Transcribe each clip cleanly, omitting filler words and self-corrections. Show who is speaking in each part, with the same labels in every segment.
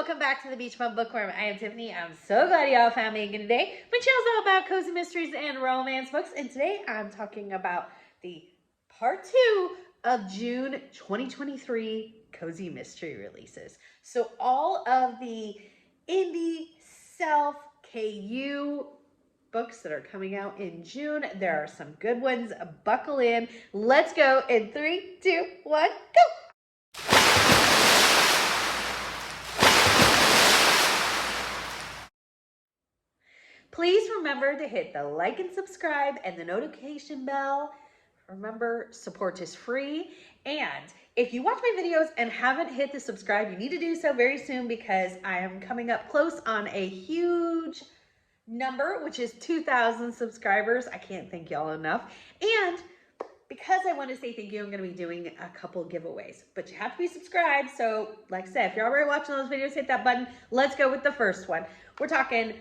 Speaker 1: welcome back to the Beach Bum Bookworm. I am Tiffany. I'm so glad y'all found me again today. My channel's all about cozy mysteries and romance books, and today I'm talking about the part 2 of June 2023 cozy mystery releases. So all of the indie, self, KU books that are coming out in June. There are some good ones. Buckle in. Let's go in 3, 2, 1, go! Please remember to hit the like and subscribe and the notification bell. Remember, support is free. And if you watch my videos and haven't hit the subscribe, you need to do so very soon because I am coming up close on a huge number, which is 2,000 subscribers. I can't thank y'all enough. And because I want to say thank you, I'm going to be doing a couple giveaways, but you have to be subscribed. So like I said, if you're already watching those videos, hit that button. Let's go with the first one. We're talking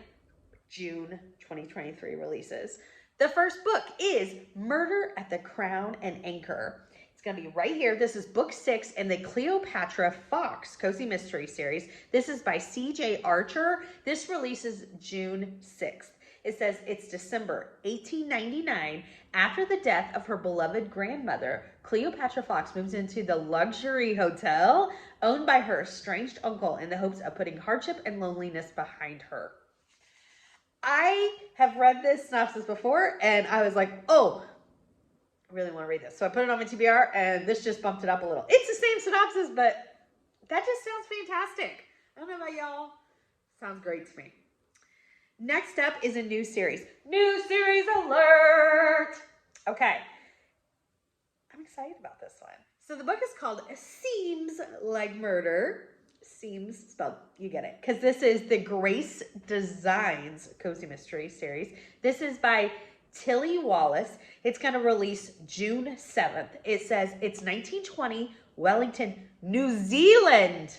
Speaker 1: June 2023 releases. The first book is Murder at the Crown and Anchor. It's going to be right here. This is book 6 in the Cleopatra Fox Cozy Mystery Series. This is by C.J. Archer. This releases June 6th. It says it's December 1899. After the death of her beloved grandmother, Cleopatra Fox moves into the luxury hotel owned by her estranged uncle in the hopes of putting hardship and loneliness behind her. I have read this synopsis before and I was like, oh, I really want to read this. So I put it on my TBR and this just bumped it up a little. It's the same synopsis, but that just sounds fantastic. I don't know about y'all. Sounds great to me. Next up is a new series. New series alert! Okay. I'm excited about this one. So the book is called Seems Like Murder. Seems spelled, you get it, because this is the Grace Designs Cozy Mystery Series. This is by Tilly Wallace. It's going to release June 7th. It says it's 1920, Wellington, New Zealand.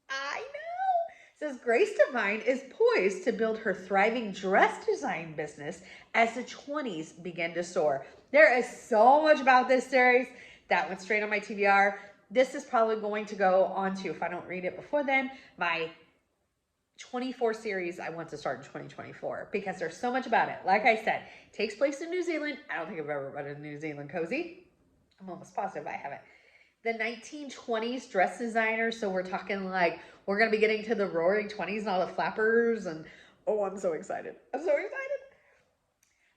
Speaker 1: I know. It says Grace Devine is poised to build her thriving dress design business as the 20s begin to soar. There is so much about this series. That went straight on my TBR. This is probably going to go on to, if I don't read it before then, my 24 series I want to start in 2024 because there's so much about it. Like I said, it takes place in New Zealand. I don't think I've ever read a New Zealand cozy. I'm almost positive I haven't. The 1920s dress designer. So we're talking like, we're going to be getting to the roaring 20s and all the flappers. And oh, I'm so excited. I'm so excited.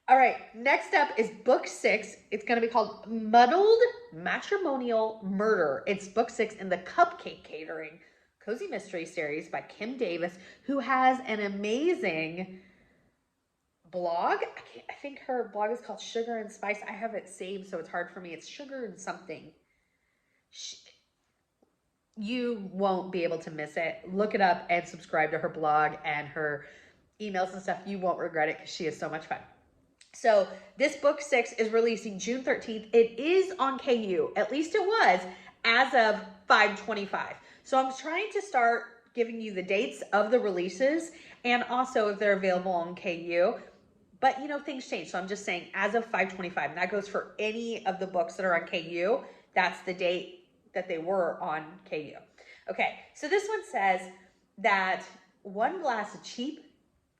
Speaker 1: All right, next up is book 6. It's going to be called MUDDLED Matrimonial Murder. It's book 6 in the Cupcake Catering Cozy Mystery Series by Kim Davis, who has an amazing blog. I think her blog is called Sugar and Spice. I have it saved, so it's hard for me. It's Sugar and something. You won't be able to miss it. Look it up and subscribe to her blog and her emails and stuff. You won't regret it because she is so much fun. So this book 6 is releasing June 13th. It is on KU. At least it was as of 5/25. So I'm trying to start giving you the dates of the releases and also if they're available on KU. But, you know, things change. So I'm just saying as of 5/25. And that goes for any of the books that are on KU. That's the date that they were on KU. Okay, so this one says that 1 glass of cheap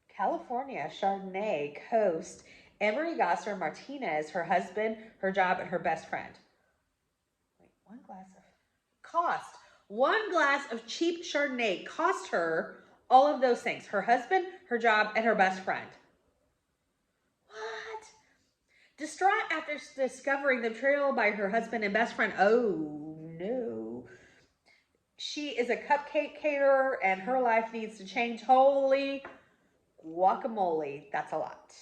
Speaker 1: California Chardonnay Coast Emery Gosser Martinez, her husband, her job, and her best friend. Wait, 1 glass of cost. 1 glass of cheap Chardonnay cost her all of those things. Her husband, her job, and her best friend. What? Distraught after discovering the betrayal by her husband and best friend. Oh, no. She is a cupcake caterer, and her life needs to change. Holy guacamole. That's a lot.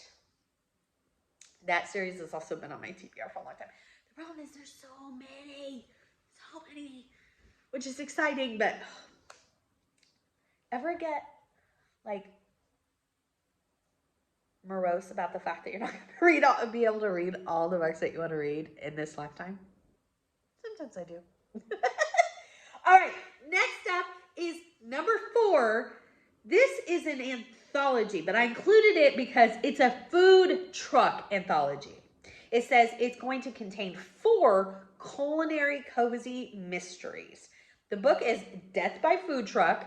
Speaker 1: That series has also been on my TBR for a long time. The problem is there's so many, which is exciting, but ever get like morose about the fact that you're not going to be able to read all the books that you want to read in this lifetime? Sometimes I do. All right, next up is number 4. This is an anthology, but I included it because it's a food truck anthology. It says it's going to contain 4 culinary cozy mysteries. The book is Death by Food Truck,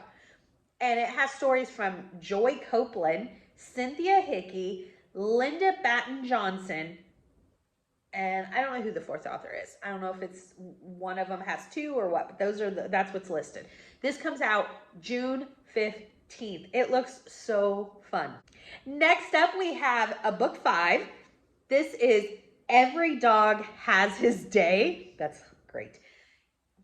Speaker 1: and it has stories from Joy Copeland, Cynthia Hickey, Linda Batten Johnson, and I don't know who the fourth author is. I don't know if it's one of them has two or what, but that's what's listed. This comes out June 15th. It looks so fun. Next up, we have a book 5. This is Every Dog Has His Day. That's great.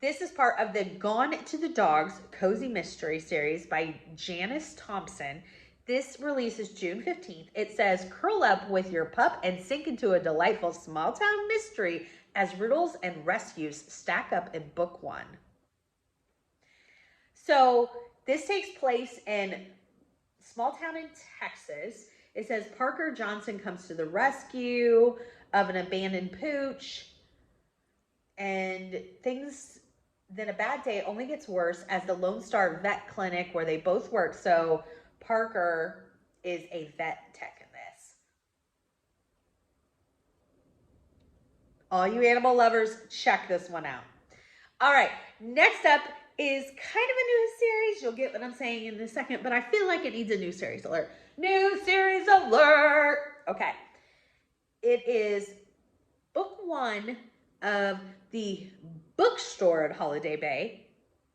Speaker 1: This is part of the Gone to the Dogs Cozy Mystery Series by Janice Thompson. This releases June 15th. It says, curl up with your pup and sink into a delightful small town mystery as riddles and rescues stack up in book 1. So this takes place in small town in Texas. It says Parker Johnson comes to the rescue of an abandoned pooch, and then a bad day only gets worse as the Lone Star Vet Clinic where they both work. So Parker is a vet tech in this. All you animal lovers, check this one out. All right, next up is kind of a new series. You'll get what I'm saying in a second, but I feel like it needs a new series alert. New series alert. Okay. It is book 1 of the Bookstore at Holiday Bay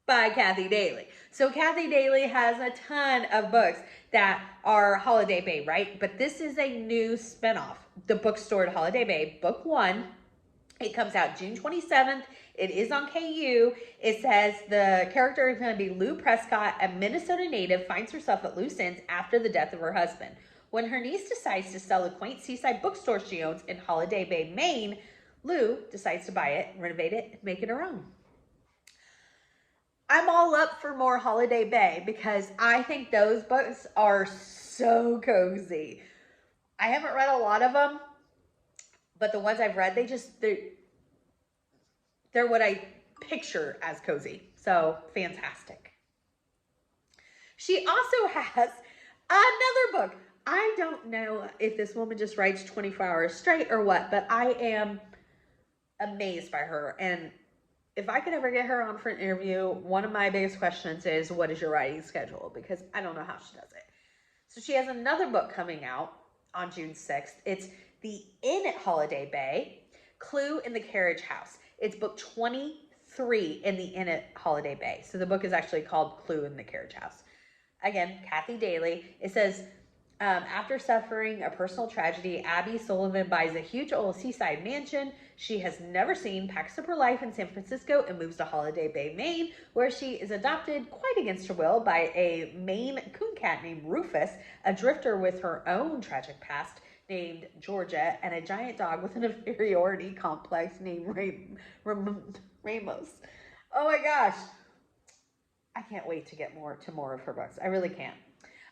Speaker 1: by Kathy Daly. So Kathy Daly has a ton of books that are Holiday Bay, right? But this is a new spinoff, the Bookstore at Holiday Bay, book 1. It comes out June 27th. It is on KU. It says the character is going to be Lou Prescott, a Minnesota native, finds herself at loose ends after the death of her husband. When her niece decides to sell a quaint seaside bookstore she owns in Holiday Bay, Maine, Lou decides to buy it, renovate it, and make it her own. I'm all up for more Holiday Bay because I think those books are so cozy. I haven't read a lot of them, but the ones I've read, they're what I picture as cozy. So fantastic. She also has another book. I don't know if this woman just writes 24 hours straight or what, but I am amazed by her. And if I could ever get her on for an interview, one of my biggest questions is, what is your writing schedule? Because I don't know how she does it. So she has another book coming out on June 6th. It's The Inn at Holiday Bay, Clue in the Carriage House. It's book 23 in The Inn at Holiday Bay. So the book is actually called Clue in the Carriage House. Again, Kathy Daly. It says, after suffering a personal tragedy, Abby Sullivan buys a huge old seaside mansion she has never seen, packs up her life in San Francisco, and moves to Holiday Bay, Maine, where she is adopted quite against her will by a Maine coon cat named Rufus, a drifter with her own tragic past named Georgia, and a giant dog with an inferiority complex named Ramos. Oh my gosh. I can't wait to get more of her books. I really can't.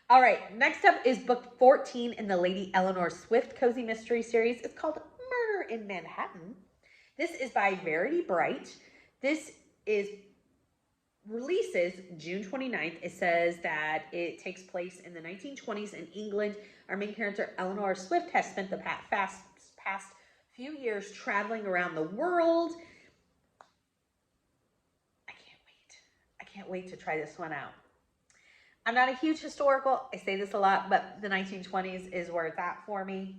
Speaker 1: All right, next up is book 14 in the Lady Eleanor Swift Cozy Mystery Series. It's called Murder in Manhattan. This is by Verity Bright. This releases June 29th. It says that it takes place in the 1920s in England. Our main character, Eleanor Swift, has spent the past few years traveling around the world. I can't wait to try this one out. I'm not a huge historical. I say this a lot, but the 1920s is where it's at for me.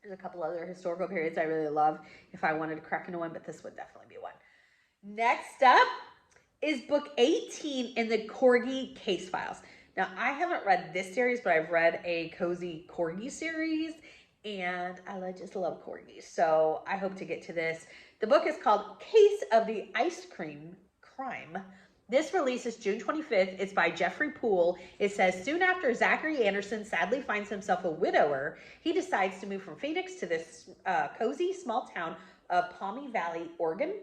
Speaker 1: There's a couple other historical periods I really love if I wanted to crack into one, but this would definitely be one. Next up is book 18 in the Corgi case files. Now, I haven't read this series, but I've read a cozy Corgi series, and I just love corgis, so I hope to get to this. The book is called Case of the Ice Cream Crime. This releases June 25th. It's by Jeffrey Poole. It says, soon after Zachary Anderson sadly finds himself a widower, he decides to move from Phoenix to this cozy small town of Palmy Valley, Oregon.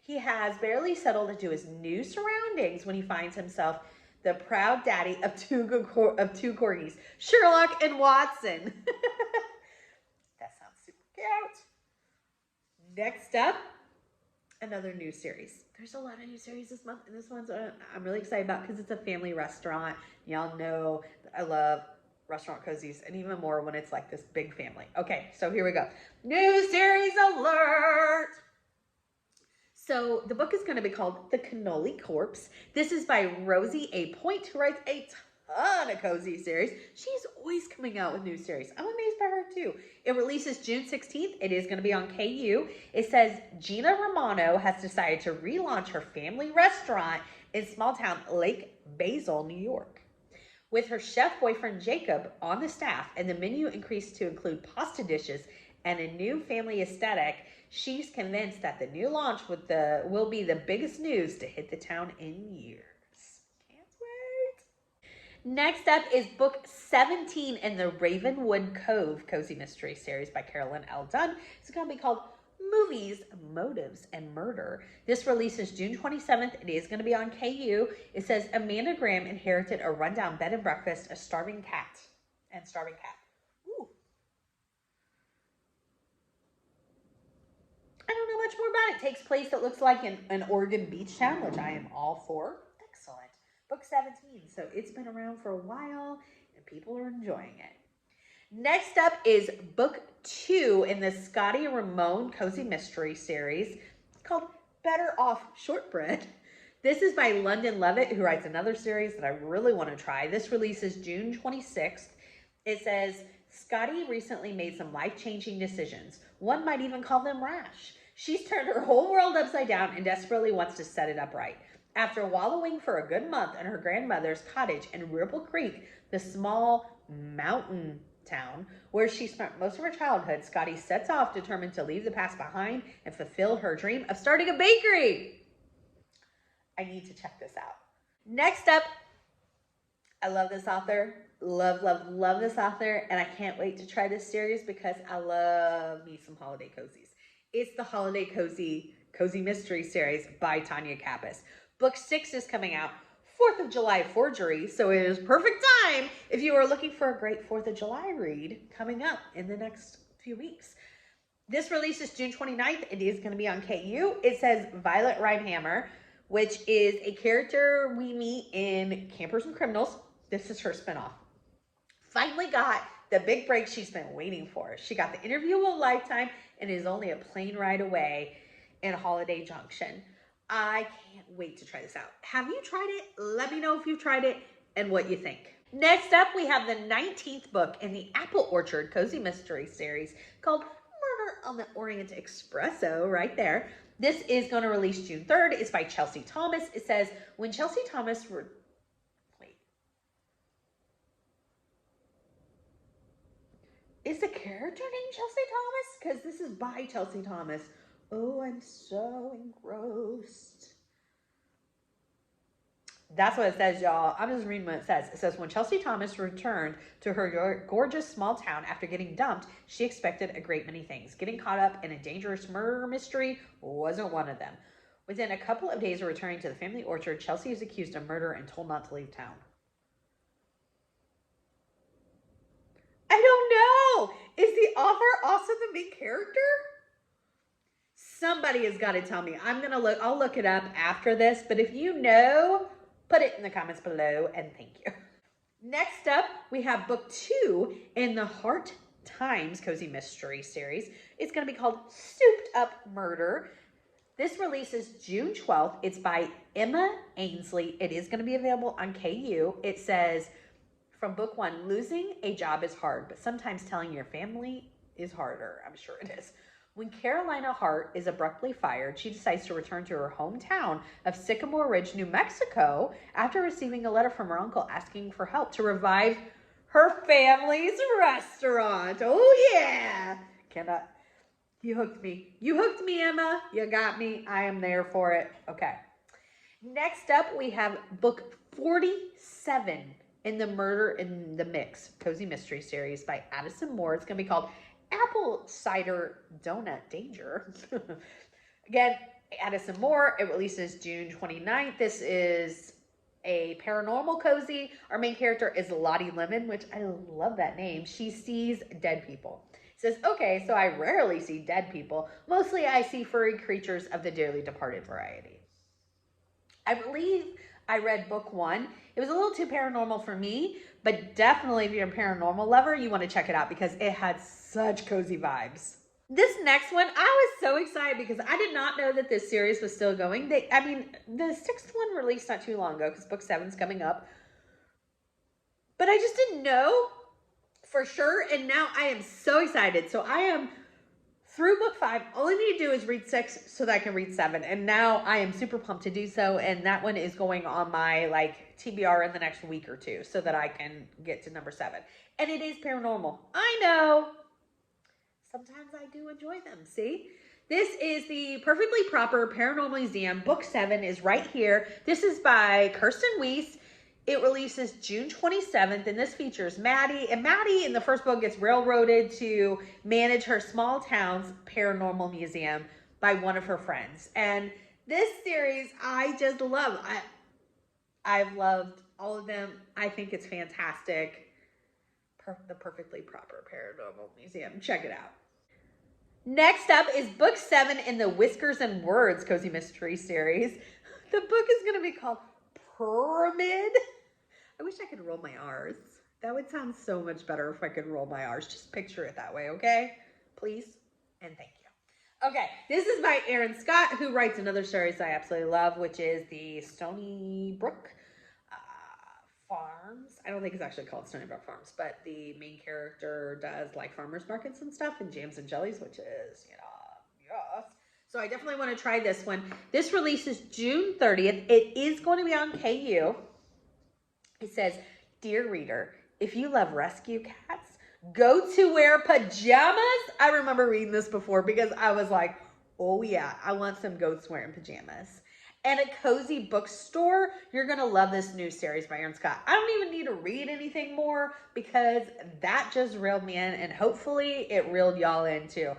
Speaker 1: He has barely settled into his new surroundings when he finds himself the proud daddy of two corgis, Sherlock and Watson. That sounds super cute. Next up, another new series. There's a lot of new series this month, and this one's I'm really excited about because it's a family restaurant. Y'all know that I love restaurant cozies, and even more when it's like this big family. Okay, so here we go. New series alert! So the book is going to be called The Cannoli Corpse. This is by Rosie A. Point, who writes a ton of cozy series. She's always coming out with new series. I'm amazed by her too. It releases June 16th. It is going to be on KU. It says Gina Romano has decided to relaunch her family restaurant in small town Lake Basil, New York. With her chef boyfriend Jacob on the staff and the menu increased to include pasta dishes and a new family aesthetic, she's convinced that the new launch will be the biggest news to hit the town in years. Can't wait. Next up is book 17 in the Ravenwood Cove Cozy Mystery Series by Carolyn L. Dunn. It's going to be called Movies, Motives, and Murder. This releases June 27th. It is going to be on KU. It says Amanda Graham inherited a rundown bed and breakfast, a starving cat. Ooh. I don't know much more about it. Takes place, it looks like, in an Oregon beach town, which I am all for. Excellent. Book 17. So it's been around for a while and people are enjoying it. Next up is book 2 in the Scotty Ramobe Cozy Mystery Series called Better Off Shortbread. This is by London Levitt, who writes another series that I really want to try. This releases June 26th. It says, Scotty recently made some life-changing decisions. One might even call them rash. She's turned her whole world upside down and desperately wants to set it up right. After wallowing for a good month in her grandmother's cottage in Ripple Creek, the small mountain town where she spent most of her childhood, Scotty sets off determined to leave the past behind and fulfill her dream of starting a bakery. I need to check this out. Next up, I love this author. Love this author, and I can't wait to try this series because I love me some holiday cozies. It's the Holiday Cozy Mystery Series by Tanya Kappas. Book 6 is coming out 4th of July forgery, so it is perfect time if you are looking for a great 4th of July read coming up in the next few weeks. This releases June 29th. It is going to be on KU. It says Violet Ridehammer, which is a character we meet in Campers and Criminals. This is her spinoff. Finally got the big break she's been waiting for. She got the interview of a lifetime and is only a plane ride away in Holiday Junction. I can't wait to try this out. Have you tried it? Let me know if you've tried it and what you think. Next up, we have the 19th book in the Apple Orchard Cozy Mystery Series called Murder on the Orient Espresso, right there. This is going to release June 3rd. It's by Chelsea Thomas. It says, when Chelsea Thomas... Is the character named Chelsea Thomas? Because this is by Chelsea Thomas. Oh, I'm so engrossed. That's what it says, y'all. I'm just reading what it says. It says, when Chelsea Thomas returned to her gorgeous small town after getting dumped, she expected a great many things. Getting caught up in a dangerous murder mystery wasn't one of them. Within a couple of days of returning to the family orchard, Chelsea is accused of murder and told not to leave town. I don't know. Is the author also the main character? Somebody has got to tell me. I'll look it up after this, but if you know, put it in the comments below, and thank you. Next up, we have book 2 in the Hart Times Cozy Mystery Series. It's going to be called Souped Up Murder. This releases June 12th. It's by Emma Ainsley. It is going to be available on KU. It says, from book 1, losing a job is hard, but sometimes telling your family is harder. I'm sure it is. When Carolina Hart is abruptly fired, she decides to return to her hometown of Sycamore Ridge, New Mexico, after receiving a letter from her uncle asking for help to revive her family's restaurant. Oh, yeah. You hooked me. You hooked me, Emma. You got me. I am there for it. Okay. Next up, we have book 47 in the Murder in the Mix Cozy Mystery Series by Addison Moore. It's going to be called Apple Cider Donut Danger. Again, Addison Moore. It releases June 29th. This is a paranormal cozy. Our main character is Lottie Lemon, which I love that name. She sees dead people. It says, okay, so I rarely see dead people. Mostly I see furry creatures of the dearly departed variety. I believe I read book 1. It was a little too paranormal for me, but definitely if you're a paranormal lover, you want to check it out because it had such cozy vibes. This next one, I was so excited because I did not know that this series was still going. The 6th one released not too long ago because book 7's coming up. But I just didn't know for sure, and now I am so excited. So I am through book 5. All I need to do is read 6 so that I can read 7, and now I am super pumped to do so. And that one is going on my TBR in the next week or two so that I can get to number 7. And it is paranormal. I know. Sometimes I do enjoy them. See? This is the Perfectly Proper Paranormal Museum. Book 7 is right here. This is by Kirsten Weiss. It releases June 27th, and this features Maddie. And Maddie in the first book gets railroaded to manage her small town's paranormal museum by one of her friends. And this series, I just love. I've loved all of them. I think it's fantastic. The Perfectly Proper Paranormal Museum. Check it out. Next up is book 7 in the Whiskers and Words Cozy Mystery series. The book is going to be called Pyramid. I wish I could roll my R's. That would sound so much better if I could roll my R's. Just picture it that way, okay? Please and thank you. Okay, this is by Erin Scott, who writes another series I absolutely love, which is the Stony Brook Farms. I don't think it's actually called Stony Brook Farms, but the main character does farmers markets and stuff and jams and jellies, which is, yes. So I definitely want to try this one. This releases June 30th. It is going to be on KU. It says, "Dear reader, if you love rescue cats, go to wear pajamas." I remember reading this before because I was like, oh yeah, I want some goats wearing pajamas. And a cozy bookstore, you're going to love this new series by Erin Scott. I don't even need to read anything more because that just reeled me in, and hopefully it reeled y'all in too.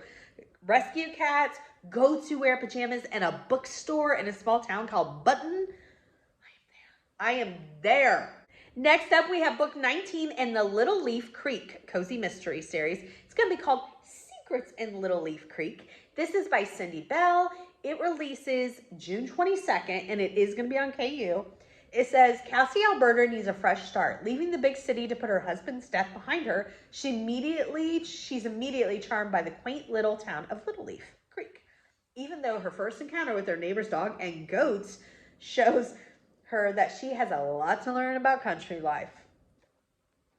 Speaker 1: Rescue cats, go to wear pajamas, and a bookstore in a small town called Button. I am there. Next up, we have book 19 in the Little Leaf Creek Cozy Mystery series. It's going to be called Secrets in Little Leaf Creek. This is by Cindy Bell. It releases June 22nd, and it is going to be on KU. It says, Cassie Alberta needs a fresh start. Leaving the big city to put her husband's death behind her, she's immediately charmed by the quaint little town of Little Leaf Creek. Even though her first encounter with her neighbor's dog and goats shows her that she has a lot to learn about country life.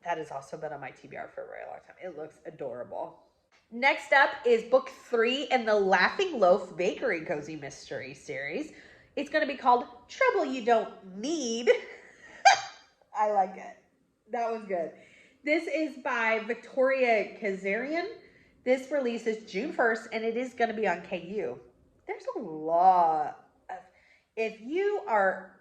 Speaker 1: That has also been on my TBR for a very long time. It looks adorable. Next up is book 3 in the Laughing Loaf Bakery Cozy Mystery series. It's going to be called Trouble You Don't Need. I like it. That was good. This is by Victoria Kazarian. This releases June 1st, and it is going to be on KU. There's a lot of... If you are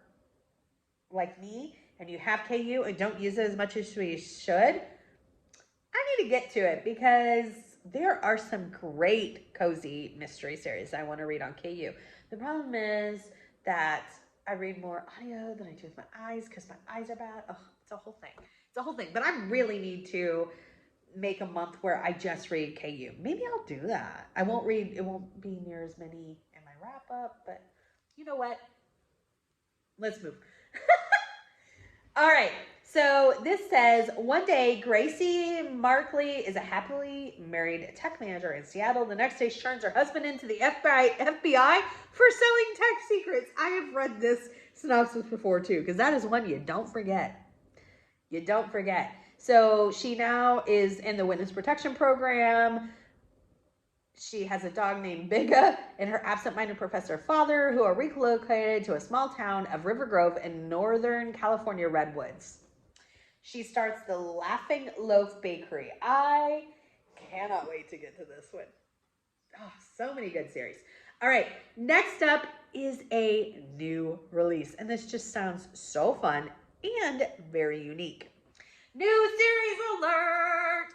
Speaker 1: like me and you have KU and don't use it as much as we should, I need to get to it because there are some great cozy mystery series I want to read on KU. The problem is that I read more audio than I do with my eyes because my eyes are bad. Oh, it's a whole thing. It's a whole thing. But I really need to make a month where I just read KU. Maybe I'll do that. It won't be near as many in my wrap up, but you know what? Let's move. All right. So this says, one day, Gracie Markley is a happily married tech manager in Seattle. The next day, she turns her husband into the FBI for selling tech secrets. I have read this synopsis before too, because that is one you don't forget. You don't forget. So she now is in the witness protection program. She has a dog named Bigga and her absent-minded professor father, who are relocated to a small town of River Grove in Northern California redwoods. She starts the Laughing Loaf Bakery. I cannot wait to get to this one. Oh, so many good series. All right, next up is a new release, and this just sounds so fun and very unique. New series alert!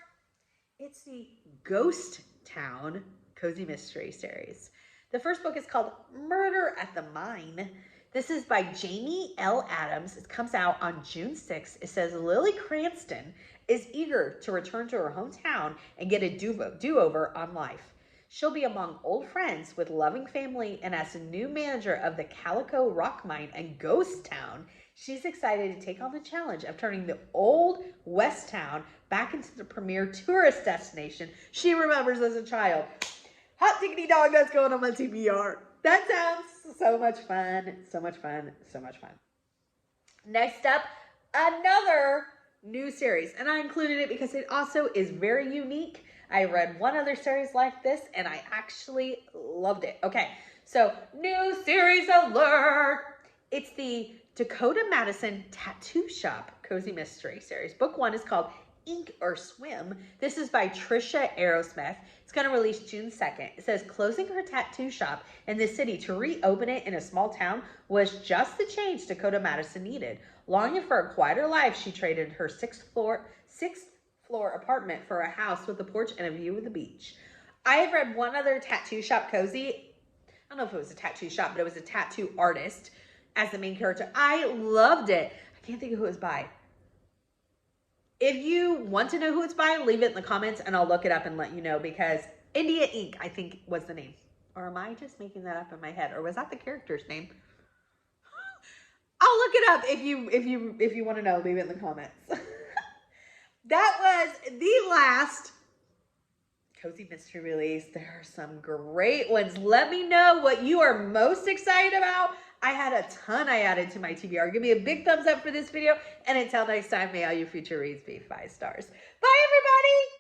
Speaker 1: It's the Ghost Town Cozy Mystery series. The first book is called Murder at the Mine. This is by Jamie L. Adams. It comes out on June 6th. It says Lily Cranston is eager to return to her hometown and get a do-over on life. She'll be among old friends with loving family, and as a new manager of the Calico Rock Mine and Ghost Town, she's excited to take on the challenge of turning the old West Town back into the premier tourist destination she remembers as a child. Hot diggity dog, that's going on my TBR. That sounds so much fun. So much fun. So much fun. Next up, another new series. And I included it because it also is very unique. I read one other series like this and I actually loved it. Okay, so new series alert. It's the Dakota Madison Tattoo Shop Cozy Mystery Series. Book 1 is called Ink or Swim. This is by Trisha Aerosmith. It's going to release June 2nd. It says closing her tattoo shop in the city to reopen it in a small town was just the change Dakota Madison needed. Longing for a quieter life, she traded her sixth floor apartment for a house with a porch and a view of the beach. I have read one other tattoo shop cozy. I don't know if it was a tattoo shop, but it was a tattoo artist as the main character. I loved it. I can't think of who it was by. If you want to know who it's by, leave it in the comments and I'll look it up and let you know, because India Ink, I think, was the name. Or am I just making that up in my head? Or was that the character's name? I'll look it up if you want to know, leave it in the comments. That was the last Cozy Mystery release. There are some great ones. Let me know what you are most excited about. I had a ton I added to my TBR. Give me a big thumbs up for this video. And until next time, may all your future reads be 5 stars. Bye, everybody.